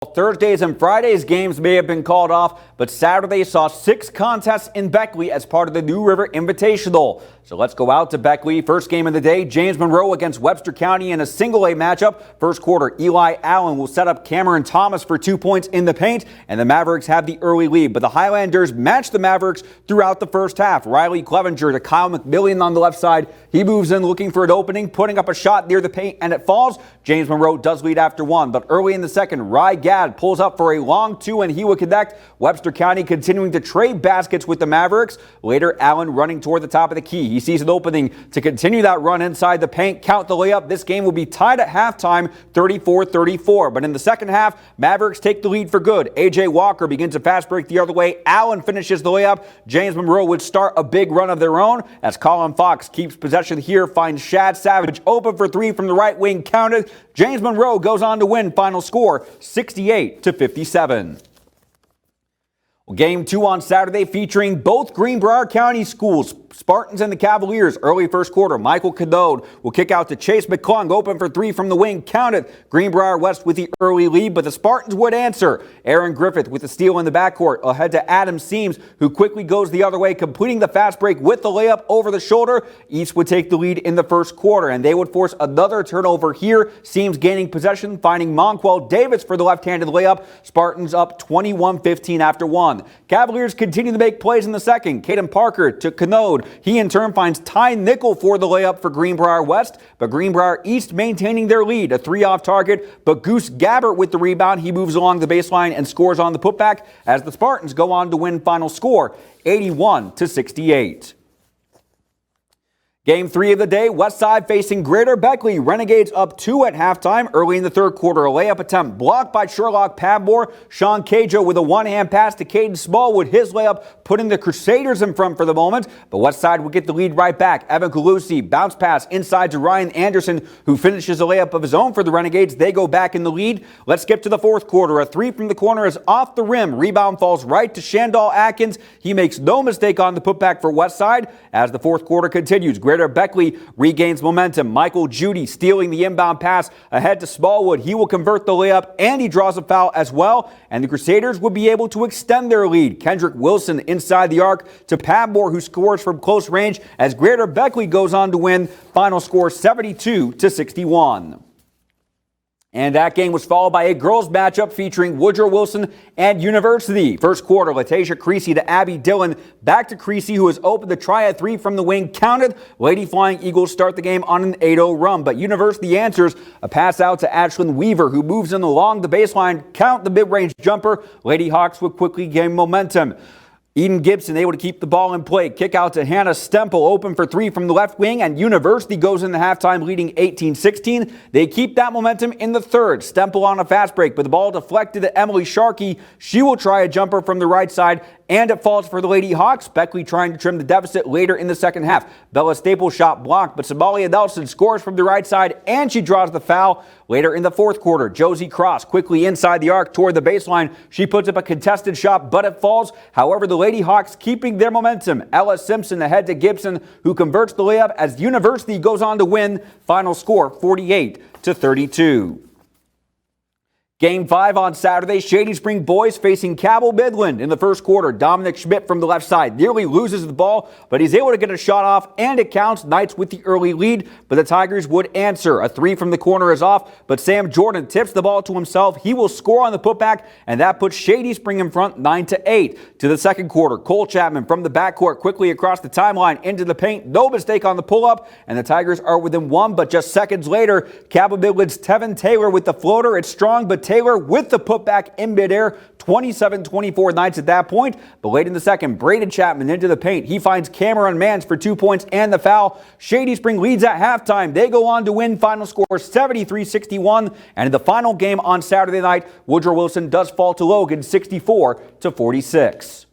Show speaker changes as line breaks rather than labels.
Thursdays and Fridays games may have been called off, but Saturday saw 6 contests in Beckley as part of the New River Invitational. So let's go out to Beckley. First game of the day, James Monroe against Webster County in a single-A matchup. First quarter, Eli Allen will set up Cameron Thomas for 2 points in the paint, and the Mavericks have the early lead. But the Highlanders match the Mavericks throughout the first half. Riley Clevenger to Kyle McMillian on the left side. He moves in looking for an opening, putting up a shot near the paint, and it falls. James Monroe does lead after 1, but early in the second, Rye Gadd pulls up for a long 2 and he will connect. Webster County continuing to trade baskets with the Mavericks. Later, Allen running toward the top of the key. He sees an opening to continue that run inside the paint. Count the layup. This game will be tied at halftime, 34-34. But in the second half, Mavericks take the lead for good. A.J. Walker begins a fast break the other way. Allen finishes the layup. James Monroe would start a big run of their own as Colin Fox keeps possession here, finds Shad Savage open for 3 from the right wing, counted. James Monroe goes on to win. Final score 68-57. Game 2 on Saturday featuring both Greenbrier County schools, Spartans and the Cavaliers. Early first quarter, Michael Cadode will kick out to Chase McClung, open for 3 from the wing, counted. Greenbrier West with the early lead, but the Spartans would answer. Aaron Griffith with the steal in the backcourt, ahead to Adam Seams, who quickly goes the other way, completing the fast break with the layup over the shoulder. East would take the lead in the first quarter, and they would force another turnover here. Seams gaining possession, finding Monquel Davis for the left-handed layup. Spartans up 21-15 after 1. Cavaliers continue to make plays in the second. Caden Parker to Canode. He in turn finds Ty Nickel for the layup for Greenbrier West, but Greenbrier East maintaining their lead. A 3 off target, but Goose Gabbert with the rebound. He moves along the baseline and scores on the putback as the Spartans go on to win. Final score 81-68. Game 3 of the day, Westside facing Greater Beckley. Renegades up 2 at halftime. Early in the third quarter, a layup attempt blocked by Sherlock Padmore. Sean Cajo with a one-hand pass to Caden Smallwood. His layup putting the Crusaders in front for the moment, but Westside will get the lead right back. Evan Calusi, bounce pass inside to Ryan Anderson, who finishes a layup of his own for the Renegades. They go back in the lead. Let's skip to the fourth quarter. A 3 from the corner is off the rim. Rebound falls right to Shandall Atkins. He makes no mistake on the putback for Westside as the fourth quarter continues. Greater Beckley regains momentum. Michael Judy stealing the inbound pass ahead to Smallwood. He will convert the layup and he draws a foul as well. And the Crusaders will be able to extend their lead. Kendrick Wilson inside the arc to Padmore, who scores from close range as Greater Beckley goes on to win. Final score 72-61. And that game was followed by a girls matchup featuring Woodrow Wilson and University. First quarter, Latasia Creasy to Abby Dillon. Back to Creasy, who has opened the try at 3 from the wing, counted. Lady Flying Eagles start the game on an 8-0 run, but University answers. A pass out to Ashlyn Weaver, who moves in along the baseline, count the mid-range jumper. Lady Hawks would quickly gain momentum. Eden Gibson able to keep the ball in play. Kick out to Hannah Stemple, open for 3 from the left wing, and University goes into halftime leading 18-16. They keep that momentum in the third. Stemple on a fast break, but the ball deflected to Emily Sharkey. She will try a jumper from the right side, and it falls for the Lady Hawks. Beckley trying to trim the deficit later in the second half. Bella Staples shot blocked, but Somalia Nelson scores from the right side, and she draws the foul. Later in the fourth quarter, Josie Cross quickly inside the arc toward the baseline. She puts up a contested shot, but it falls. However, the Lady Hawks keeping their momentum. Ella Simpson ahead to Gibson, who converts the layup as University goes on to win. Final score 48-32. Game 5 on Saturday, Shady Spring boys facing Cabell Midland. In the first quarter, Dominic Schmidt from the left side nearly loses the ball, but he's able to get a shot off, and it counts. Knights with the early lead, but the Tigers would answer. A 3 from the corner is off, but Sam Jordan tips the ball to himself. He will score on the putback, and that puts Shady Spring in front 9-8. To the second quarter, Cole Chapman from the backcourt quickly across the timeline into the paint. No mistake on the pull-up, and the Tigers are within 1, but just seconds later, Cabell Midland's Tevin Taylor with the floater. It's strong, but Taylor with the putback in midair. 27-24 Knights at that point. But late in the second, Braden Chapman into the paint. He finds Cameron Mans for 2 points and the foul. Shady Spring leads at halftime. They go on to win. Final score 73-61. And in the final game on Saturday night, Woodrow Wilson does fall to Logan 64-46.